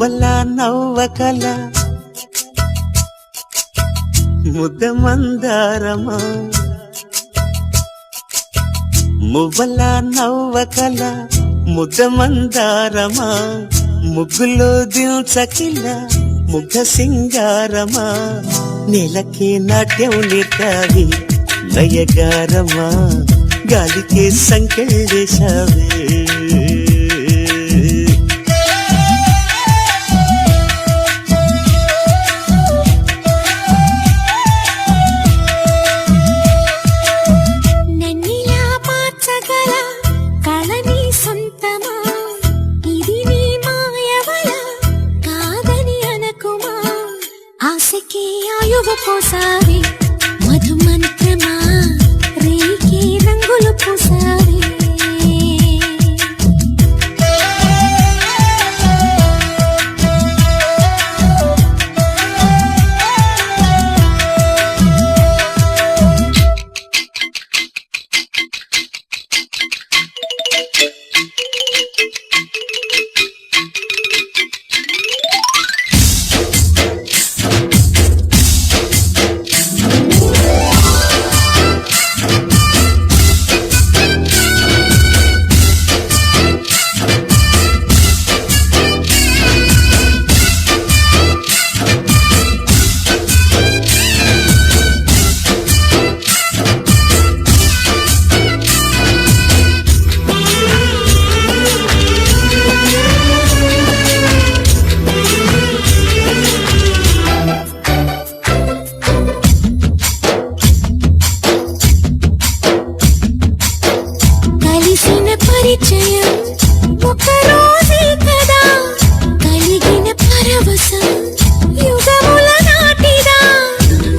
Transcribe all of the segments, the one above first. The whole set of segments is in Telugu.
మువ్వల నవ్వకల ముద్ద మందారమా మువ్వల నవ్వకల ముద్ద మందారమా ముగ్గులో దిల్చకిల ముగ్ధ సింగారమా నెలకే నాట్యం నేర్తావి నయగారమా గాలికే సంకెళ్ళేశావే పోసావి మధు మంత్రమా రేకి రంగులు పోసావి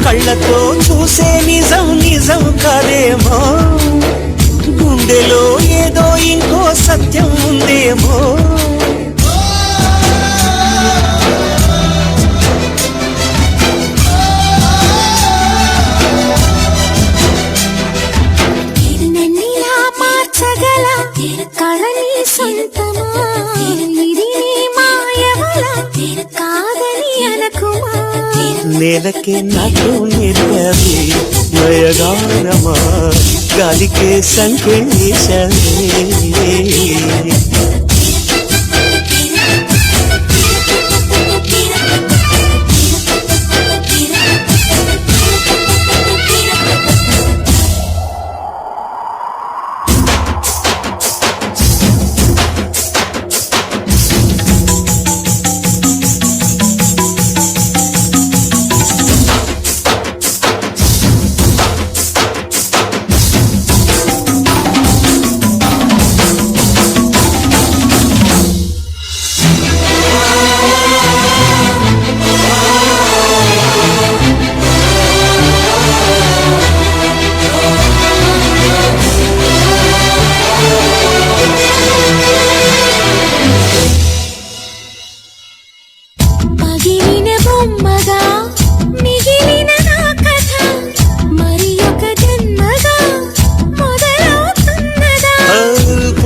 కళ్ళతో చూసే నిజం నిజం కాదేమో గుండెలో ఏదో ఇంకో సత్యం ఉందేమో నన్నిలా మార్చగల కళని సొంతమా కాదని అనకుమా నేలకే నాకు నేర్పవి నయగారమా గాలికే సంకెళ్ళేశావే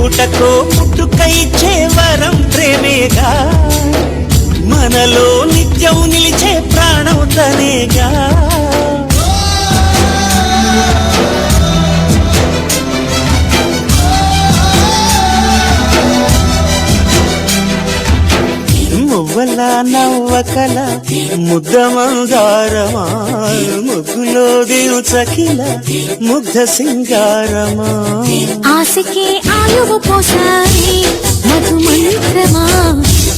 పుటకో పుట్టుకై ఇచ్చే వరం ప్రేమేగా మనలో నిత్యం నిలిచే ప్రాణం తనేగా మువ్వల నవ్వకల ముద్ద మందారమా ముగ్గులో దిల్చకిల ముగ్ధ సింగారమా ఆశకే ఆయువు పోసావి మధు మంత్రమా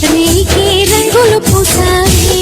రేకి రంగులు పోసావి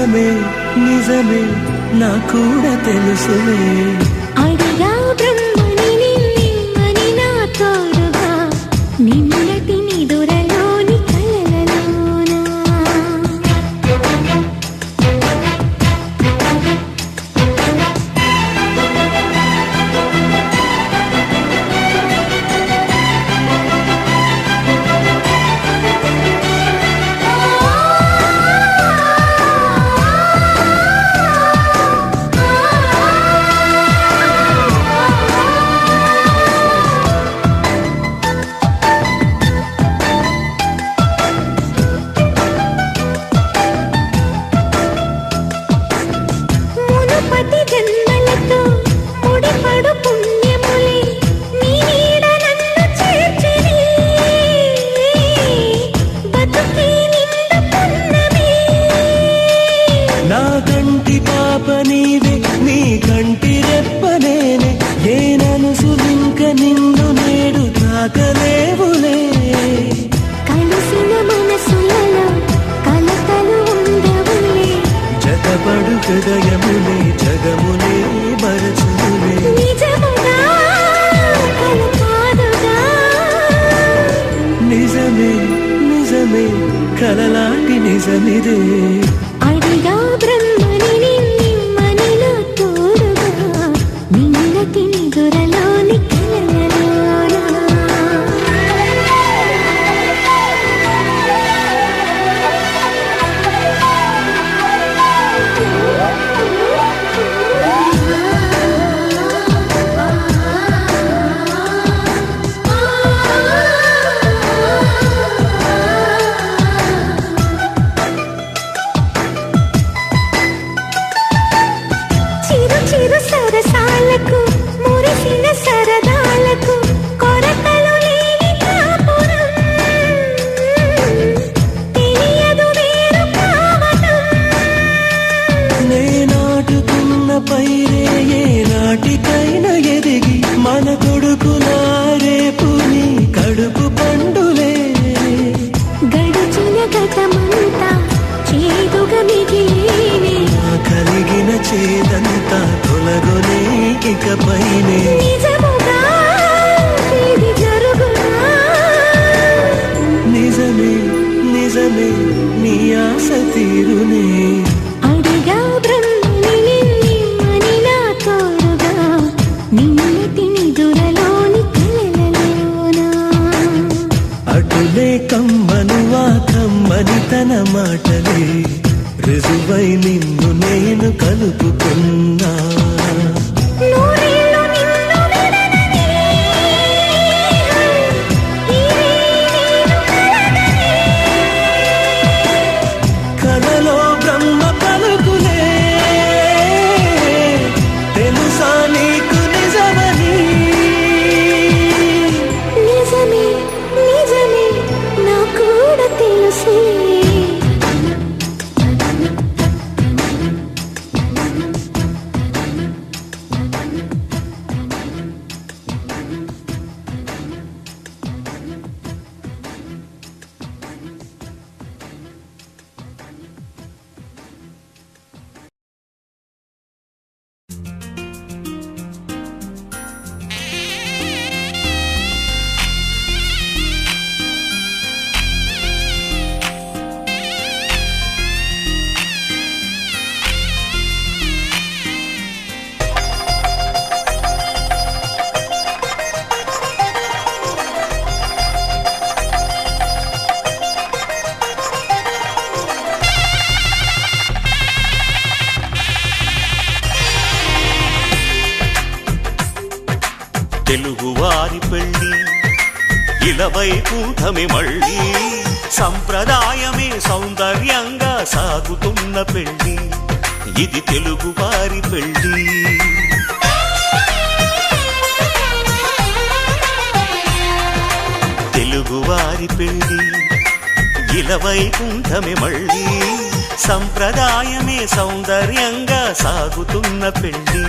నిజమే నిజమే నా కూడా తెలుసులే అడిగా బ్రహ్మని నిమ్మని నా తోడుగా నిన్నటి నిదురలోని కలలలోనా మునుపటి జన్మలతో ముడిపడు పుణ్యములే నీ నీడ నన్ను చేర్చిని బతుకే నిండు పున్నమి నా కంటి పాప నీవే నీ కంటి రెప్పనేనే ఏ ననుసులింక నిన్ను నేడు తాకలేవులే కలిసిన మనసులలో కలతలు ఉండవులే జతపడు హృదయములే జగములే మరచులే నిజముగా కల కాదుగా నిజమే నిజమే కలలాంటి నిజమిదే అడిగా బ్రహ్మని నిమ్మని నా తోడుగా నిన్నటి నిదురలోని కలలలోనా చిరు చిరు సరసాలకు మురిసిన సరదాలకు కొరతలు లేని కాపురం తెలియదు వేరు కావటం నే నాటుకున్న పైరే ఏ నాటికైనా ఎదిగి మన కొడుకులా రేపు నీ కడుపు పండులే గడిచిన గతమంతా చేదుగా మిగిలేనే నా కలిగిన చేదంతా తొలగొనే ఇకపైనే నిజముగా ఇది జరుగునా నిజమే నిజమే నీ ఆశ తీరునే అడిగా బ్రహ్మని నిమ్మని నా తోడుగా నిన్నటి నిదురలోని కలలలోనా అటులే కమ్మను ఆ కమ్మని తన మాటలే రుజువై నిన్ను నేను కలుపుకున్నా నూరేళ్ళు నిన్ను విడనని ఇదే నేను కలగని కలలో బ్రహ్మ పలుకులే తెలుసా నీకు నిజమని నిజమే నిజమే నా కూడా తెలుసు తెలుగువారి పెళ్ళి ఇలవైకుంఠమే మళ్ళీ సంప్రదాయమే సౌందర్యంగా సాగుతున్న పెళ్ళి ఇది తెలుగువారి పెళ్ళి తెలుగువారి పెళ్ళి ఇలవైకుంఠమే మళ్ళీ సంప్రదాయమే సౌందర్యంగా సాగుతున్న పెళ్ళి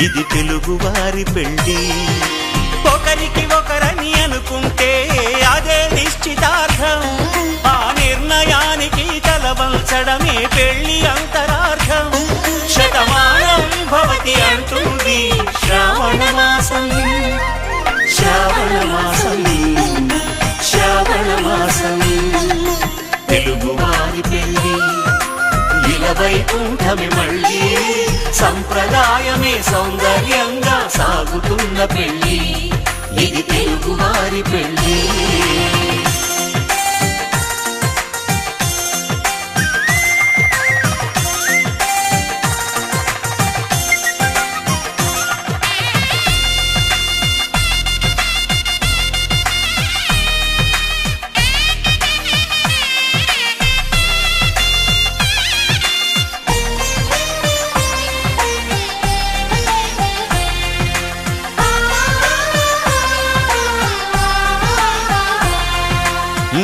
ఇది తెలుగువారి పెళ్ళి ఒకరికి ఒకరని అనుకుంటే అదే నిశ్చితార్థం. ఆ నిర్ణయానికి తలవంచడమే పెళ్లి అంతరార్థం. శతమానం భవతి అంటుంది శ్రావణ మాసం, శ్రావణ మాసం, శ్రావణ మాసం. తెలుగువారి పెళ్లి ఇలవైకుంఠమి మళ్ళీ, సంప్రదాయమే సౌందర్యంగా సాగుతున్న పెళ్లి. ఇది తెలుగువారి పెళ్లి.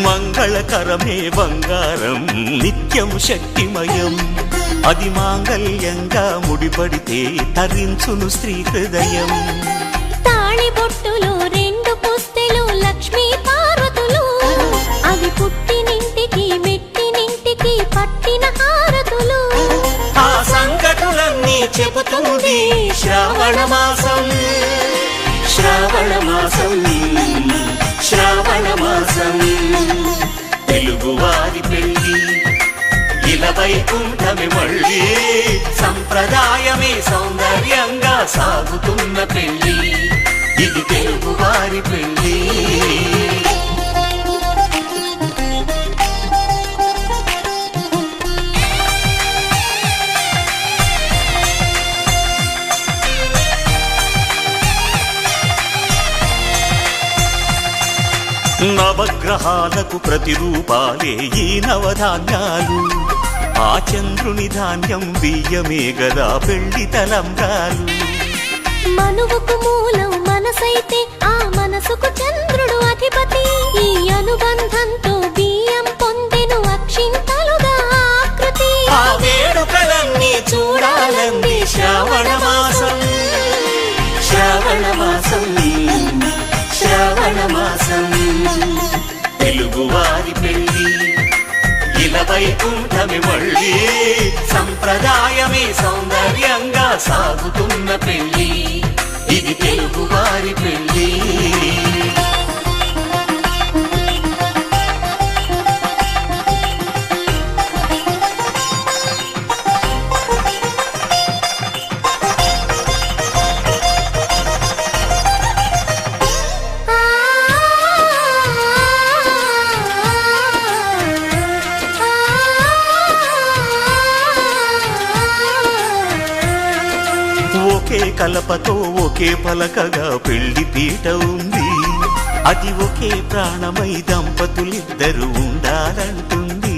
మంగళకరమే బంగారం, నిత్యం శక్తిమయం. అది మాంగళ్యంగా ముడిపడితే తరించును స్త్రీ హృదయం. తాళి బొట్టులో 2 పుస్తెలు లక్ష్మీ పార్వతులు, అవి పుట్టినింటికి మెట్టినింటికి పట్టిన హారతులు. ఆ సంగతులన్నీ చెబుతుంది శ్రావణ మాసం, శ్రావణ మాసం, శ్రావణ మాసం. తెలుగువారి పెళ్లి ఇలవైకుంఠమి మళ్ళీ, సంప్రదాయమే సౌందర్యంగా సాగుతున్న పెళ్లి. ఇది తెలుగువారి పెళ్లి. నవగ్రహాలకు ప్రతిరూపాలే ఈ నవధాన్యాలు. ఆ చంద్రుని ధాన్యం బియ్యమే గదా పెళ్లి తలంబ్రాలు. మనువుకు మూలం మనసైతే ఆ మనసుకు చంద్రుడు అధిపతి. ఈ అనుబంధంతో బియ్యం పొందెను అక్షింతలుగా ఆకృతి. ఆ వేడుకలన్నీ చూడాలంది శ్రావణ మాసం, శ్రావణ మాసం, శ్రావణ మాసం. తెలుగువారి పెళ్లి ఇలవైకుంఠమి మళ్ళీ, సంప్రదాయమే సౌందర్యంగా సాగుతున్న పెళ్లి. ఇది తెలుగువారి పెళ్లి. ఒకే కలపతో ఒకే పలకగా పెళ్లి పీట ఉంది. అది ఒకే ప్రాణమై దంపతులిద్దరు ఉండాలంటుంది.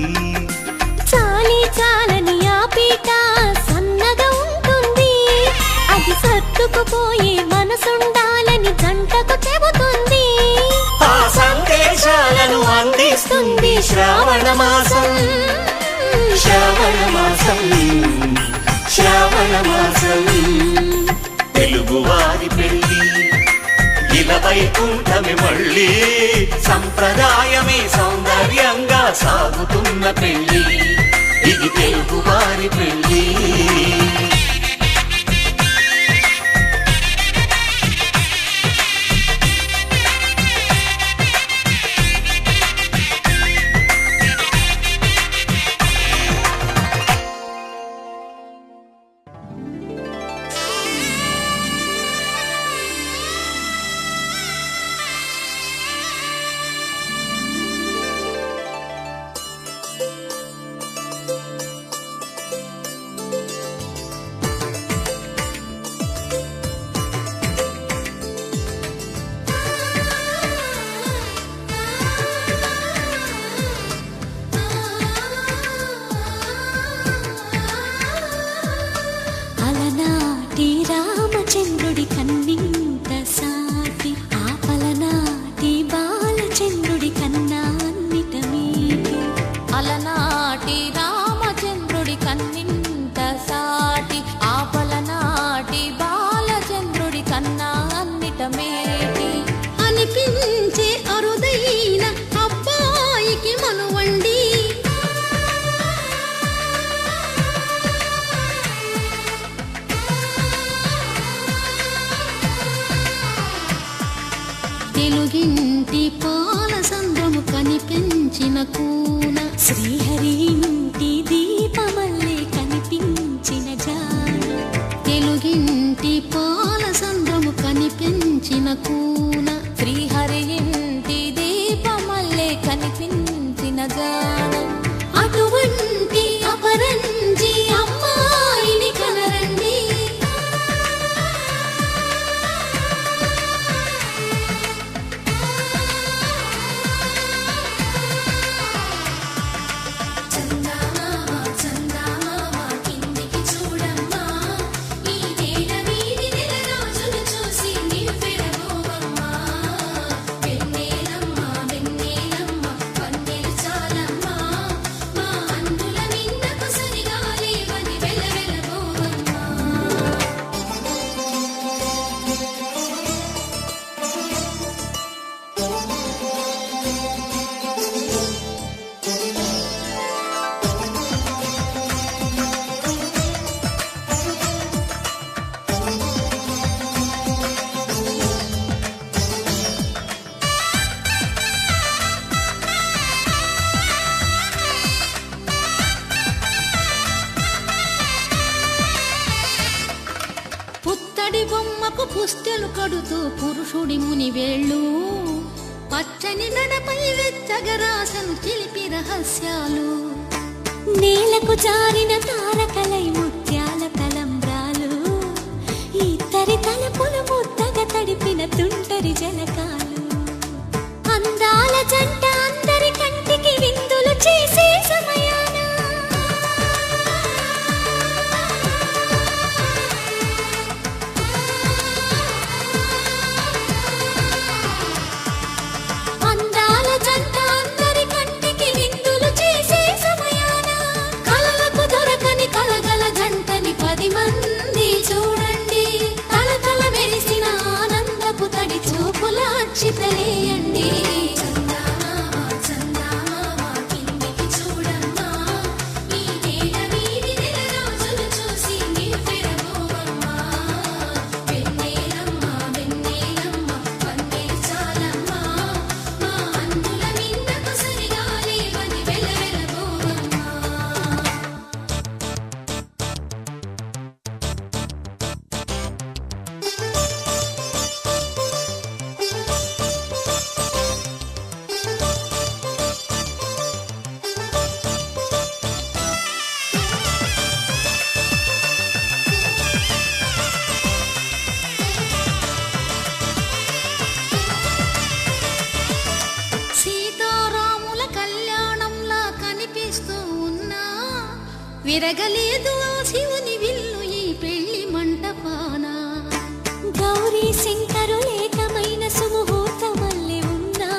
చాలి చాలని ఆ పీట సన్నగా ఉంటుంది. అది సర్దుకుపోయే మనసుండాలని జంటకు చెబుతుంది. ఆ సందేశాలను అందిస్తుంది శ్రావణ మాసం, శ్రావణ మాసం, శ్రావణ మాసం. తెలుగువారి పెళ్లి ఇలవైకుంఠమి మళ్ళీ, సంప్రదాయమే సౌందర్యంగా సాగుతున్న పెళ్లి. ఇది తెలుగువారి పెళ్లి. తెలుగింటి పాల సంద్రము కనిపించిన కూన శ్రీహరి ఇంటి దీపమల్లే కనిపించిన జాడ తెలుగింటి పాల సంద్రము కనిపించిన కూన శ్రీహరి ఇంటి దీపమల్లే కనిపించిన జాడ అటువంటి అపరంజి అమ్మాయిని కనరండి పుత్తడి బొమ్మకు పుస్తెలు కడుతూ పురుషుడి ముని వేళ్ళు పచ్చని నడపై వెచ్చగరాసను చిలిపి రహస్యాలు నేలకు జారిన తారకలై ముత్యాల తలంబ్రాలు ఇద్దరి తలపులు ముద్దగా తడిపిన తుంటరి జలకాలు అందాల జంట అందరి కంటికి విందులు చేసే సమయాన అందాల జంట అందరి కంటికి విందులు చేసే సమయాన కలలకు దొరకని కలగల జంటని 10 మంది చూడండి తలతల మెరిసిన ఆనందపు తడి చూపుల అచ్చితలేయండి సీతారాముల కళ్యాణంలా కనిపిస్తూ ఉన్నా విరగలేదు ఆ శివుని విల్లు ఈ పెళ్లి మంటపాన గౌరీ శంకరులేకమైన సుముహూర్తమల్లె ఉన్నా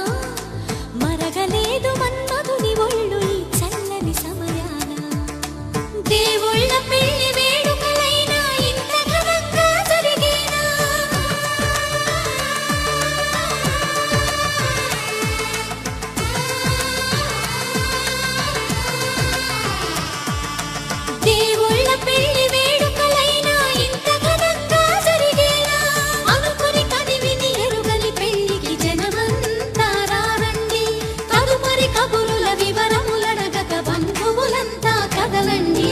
మరగలేదు మన్మధుని ఒళ్ళు ఈ చల్లని సమయాన దేవుళ్ళ పెళ్లి వేడుకలైనా ఇంత ఘనంగా జరిగేనా దేవుళ్ళ పెళ్లి వేడుకలైనా ఇంత ఘనంగా జరిగేనా అనుకుని కదివిని ఎరుగని పెళ్లికి జనమంతా రారండి తదుపరి కబురుల వివరములడగక బంధువులంతా కదలండి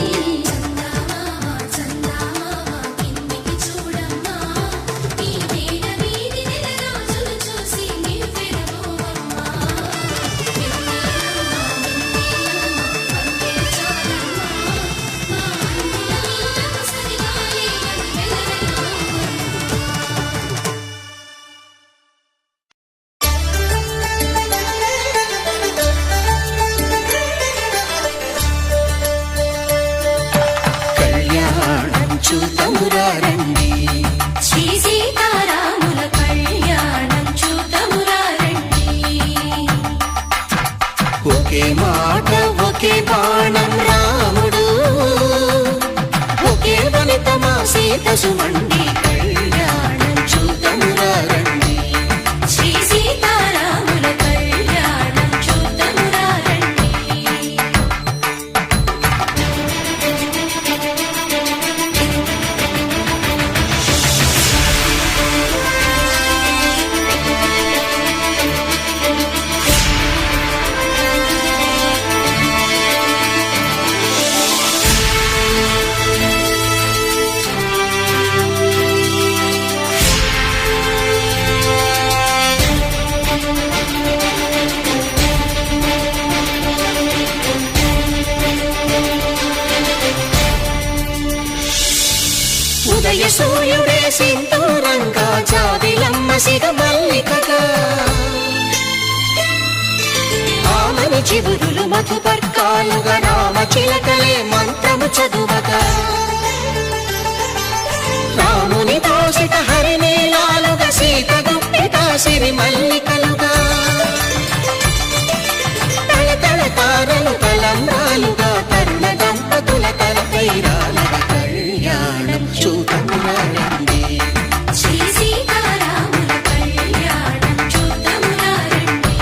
కళ్యాణం చూతమురారండి శ్రీ సీతారాముల కళ్యాణం చూతమురారండి ఒకే మాట ఒకే బాణం రాముడు ఒకే వనిత మా సీత సుమండి కళ్యాణం చూతమురారండి శ్రీ సీతారాముల కళ్యాణం చూతమురారండి సూర్యుడే సింధూరంగా జాబిలమ్మ సిగ మల్లికగా ఆమని చివురులు మధుపర్కాలుగా రామ చిలకలే మంత్రము చదువగా రాముని దోసిట హరినీలాలుగా సీత గుప్పిట సిరి మల్లికలుగా తల తారలు తలంబ్రాలుగా తరుణ దంపతుల తలపైరాలుగా కళ్యాణం చూడమురారండి శ్రీ సీతారాముల కళ్యాణం చూద్దామురా రండి.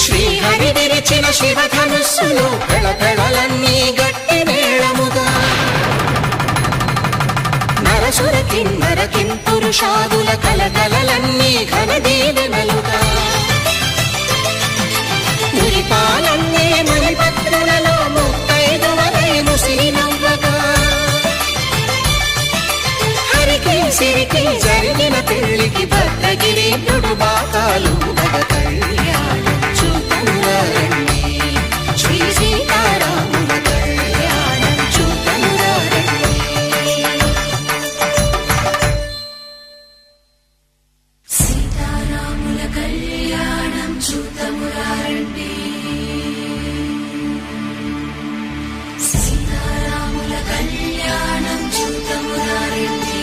శ్రీహరి విరిచిన శివధనుస్సులు పెళపెళలన్నీ గట్టి మేళముగా నరసుర కిన్నర కింపురుషాదుల కలకలలన్నీ ఘనదీవెనలుగా మురిపాలన్నీ మణిపత్రులలో ముత్తైదువలై ముసిరి నవ్వగా హరికి సిరికి జరిగిన పెళ్లికి భద్రగిరి బాకాలు కళ్యాణం చూడమురారండి శ్రీ సీతారాముల కళ్యాణం చూడమురారండి సీతారాముల కళ్యాణం చూద్దామురా రండి. సీతారాముల కళ్యాణం చూద్దామురా రండి.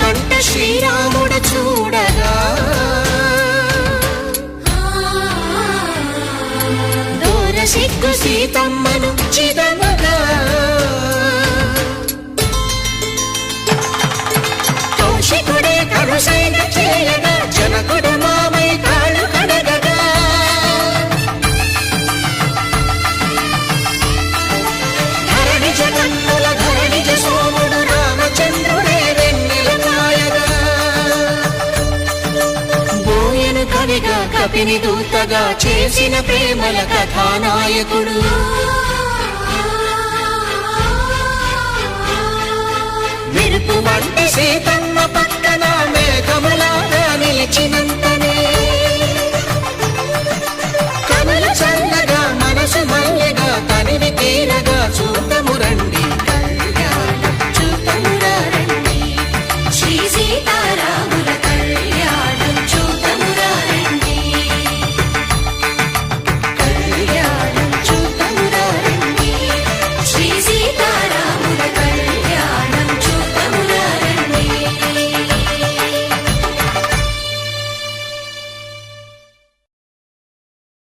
కంట శ్రీరాముడు చూడగా దూర సిగ్గు సీతమ్మను చిదమగా కౌశికుడే కరుసైన చేయగా జనకుడు మామై కాళ్ళు కడగగా ధరణి జగన్నుల ధరణిజ సోముడు రామచంద్రుడే కవిగా కపిని దూతగా చేసిన ప్రేమల కథానాయకుడు మెరుపు వంటి సీత